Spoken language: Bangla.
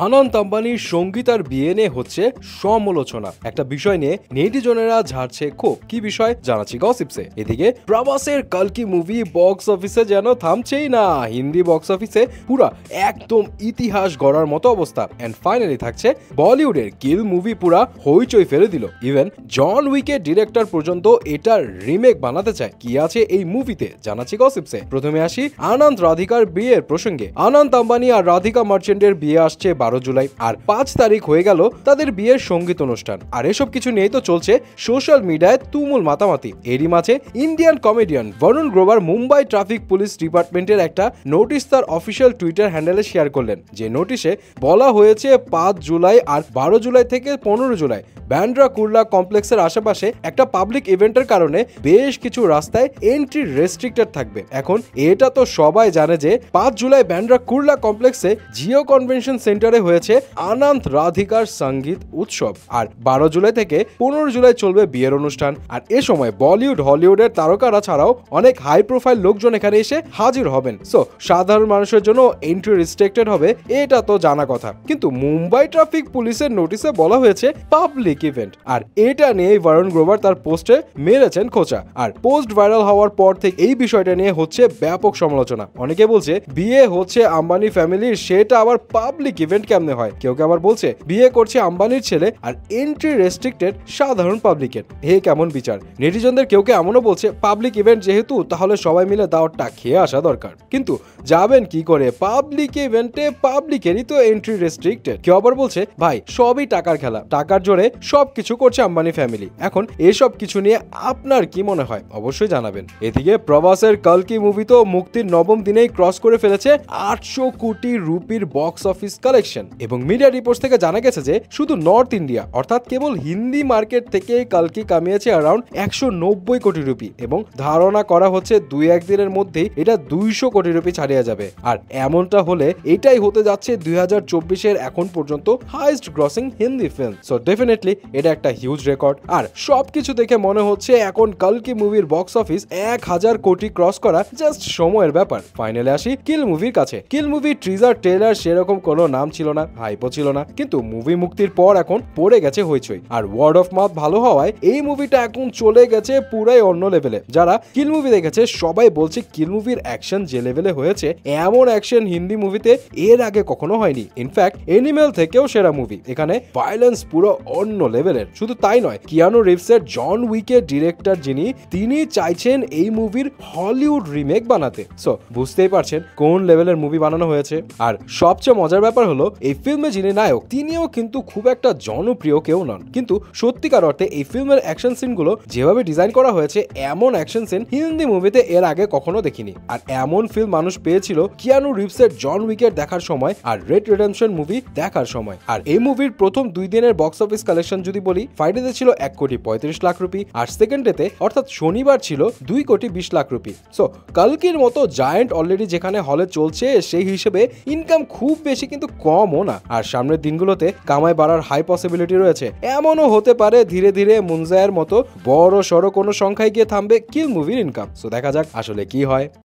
আনন্ত আম্বানির সঙ্গীত আর বিয়ে নিয়ে হচ্ছে সমালোচনা। একটা বিষয় নিয়ে নেটিজনেরা ঝাড়ছে ক্ষোভ। কি বিষয় জানাচ্ছি গসিপসে। এদিকে প্রভাসের কালকি মুভি বক্স অফিসে যেন থামছেই না। হিন্দি বক্স অফিসে পুরা একদম ইতিহাস গড়ার মতো অবস্থা। এন্ড ফাইনালি থাকছে বলিউডের কিল মুভি পুরা হইচই ফেলে দিল। ইভেন জন উইকের ডিরেক্টর পর্যন্ত এটার রিমেক বানাতে চায়। কি আছে এই মুভিতে জানাচ্ছি গসিপসে। প্রথমে আসি আনন্ত রাধিকার বিয়ের প্রসঙ্গে। আনন্ত আম্বানি আর রাধিকা মার্চেন্টের বিয়ে আসছে 12 জুলাই, আর 5 তারিখ হয়ে গেল তাদের বিয়ের সঙ্গীত অনুষ্ঠান। আর এসব কিছু নিয়েই তো চলছে সোশ্যাল মিডিয়ায় তুমুল মাতামাতি। এরই মাঝে Indian comedian Varun Grover Mumbai traffic police ডিপার্টমেন্টের একটা নোটিশ তার অফিসিয়াল টুইটার হ্যান্ডেলে শেয়ার করলেন। যে নোটিশে বলা হয়েছে 5 জুলাই আর 12 জুলাই থেকে 15 জুলাই ব্যান্ড্রা কুর্লা কমপ্লেক্সের আশেপাশে একটা পাবলিক ইভেন্টের কারণে বেশ কিছু রাস্তায় এন্ট্রি রেস্ট্রিক্টেড থাকবে। এখন এটা তো সবাই জানে যে 5 জুলাই ব্যান্ড্রা কুর্লা কমপ্লেক্সে জিও কনভেনশন সেন্টারে হয়েছে আনন্ত রাধিকার সঙ্গীত উৎসব, আর 12 জুলাই থেকে 15 জুলাই চলবে বিয়ের অনুষ্ঠান। আর এ সময় বলিউড হলিউডের তারকারা ছাড়াও অনেক হাই প্রোফাইল লোকজন এখানে এসে হাজির হবেন। সো সাধারণ মানুষের জন্য এন্ট্রি রেস্ট্রিক্টেড হবে, এটা তো জানা কথা। কিন্তু মুম্বাই ট্রাফিক পুলিশের নোটিশে বলা হয়েছে পাবলিক ইভেন্ট, আর এটা নিয়ে বরুণ গ্রোভার তার পোস্টে মেরেছেন খোঁচা। আর পোস্ট ভাইরাল হওয়ার পর থেকে এই বিষয়টা নিয়ে হচ্ছে ব্যাপক সমালোচনা। অনেকে বলছে বিয়ে হচ্ছে আম্বানি ফ্যামিলির, সেটা আবার পাবলিক ইভেন্ট কেমনে হয়। কেউ কেউ আবার বলছে বিয়ে করছে আম্বানির ছেলে আর এন্ট্রি রেস্ট্রিক্টেড সাধারণ পাবলিকের। হে কেমন বিচার। নেটিজনদের কেউ কেউ এমনও বলছে পাবলিক ইভেন্ট যেহেতু তাহলে সবাই মিলে দাওয়াতটা খেয়ে আসা দরকার। কিন্তু যাবেন কি করে পাবলিক ইভেন্টে? পাবলিকেরই তো এন্ট্রি রেস্ট্রিক্টেড। কেউ আবার বলছে ভাই সবই টাকার খেলা, টাকার জোরে সবকিছু করছে আম্বানি ফ্যামিলি। এখন এসব কিছু নিয়ে আপনার কি মনে হয় অবশ্যই জানাবেন। এদিকে প্রভাসের কালকি মুভি তো মুক্তির নবম দিনেই ক্রস করে ফেলেছে 800 কোটি রুপির বক্স অফিস কালেকশন, এবং মিডিয়া রিপোর্টস থেকে জানা গেছে যে শুধু নর্থ ইন্ডিয়া অর্থাৎ কেবল হিন্দি মার্কেট থেকে কালকি কামিয়েছে অ্যারাউন্ড 190 কোটি রুপি, এবং ধারণা করা হচ্ছে 2-1 দিনের মধ্যেই এটা 200 কোটি রুপি ছাড়িয়ে যাবে। আর এমনটা হলে এটাই হতে যাচ্ছে 2024-এর এখন পর্যন্ত highest grossing Hindi film. So definitely এটা একটা হিউজ রেকর্ড। আর সবকিছু দেখে মনে হচ্ছে এখন কালকি মুভির বক্স অফিস 1000 কোটি ক্রস করা জাস্ট সময়ের ব্যাপার। ফাইনালে আসি কিল মুভির কাছে। কিল মুভির ট্রিজার ট্রেলার সেরকম কোনো নাম ছিল না, হাইপও ছিল না, কিন্তু মুভি মুক্তির পর এখন পড়ে গেছে হইচই। আর ওয়ার্ড অফ মাউথ ভালো হওয়ায় এই মুভিটা এখন চলে গেছে পুরাই অন্য লেভেলে। যারা কিল মুভি দেখেছে সবাই বলছে কিল মুভির অ্যাকশন যে লেভেলে হয়েছে এমন অ্যাকশন হিন্দি মুভিতে এর আগে কখনো হয়নি। ইনফ্যাক্ট এনিমেল থেকেও সেরা মুভি। এখানে ভায়োলেন্স পুরো অন্য লেভেলের। শুধু তাই নয়, কিয়ানু রিভসের জন উইকের ডিরেক্টর তিনি চাইছেন এই মুভির হলিউড রিমেক বানাতে। সো বুঝতেই পারছেন কোন লেভেলের মুভি বানানো হয়েছে। আর সবচেয়ে মজার ব্যাপার হলো এই ফিল্মে যিনি নায়ক তিনিও কিন্তু খুব একটা জনপ্রিয় কেউ নন, কিন্তু সত্যিকার অর্থে এই ফিল্মের অ্যাকশন সিনগুলো যেভাবে ডিজাইন করা হয়েছে এমন অ্যাকশন সিন হিন্দি মুভিতে এর আগে কখনো দেখিনি। আর এমন ফিল্ম মানুষ পেয়েছিল কিয়ানু রিভসের জন উইকের দেখার সময় আর রেড রিডেম্পশন মুভি দেখার সময়। আর এই মুভির প্রথম 2 দিনের বক্স অফিস কালেকশন যদি বলি, ফ্রাইডেতে ছিল 1,35,00,000 রুপি, আর সেকেন্ড ডেতে অর্থাৎ শনিবার ছিল 2,20,00,000 রুপি। সো কালকির মতো জায়ান্ট অলরেডি যেখানে হলে চলছে সেই হিসেবে ইনকাম খুব বেশি কিন্তু কমও না। আর সামনের দিনগুলোতে কামাই বাড়ার হাই পসিবিলিটি রয়েছে। এমনও হতে পারে ধীরে ধীরে মুনজায়ের মতো বড় সড়ো কোনো সংখ্যায় গিয়ে থামবে কিল মুভির ইনকাম। সো দেখা যাক আসলে কি হয়।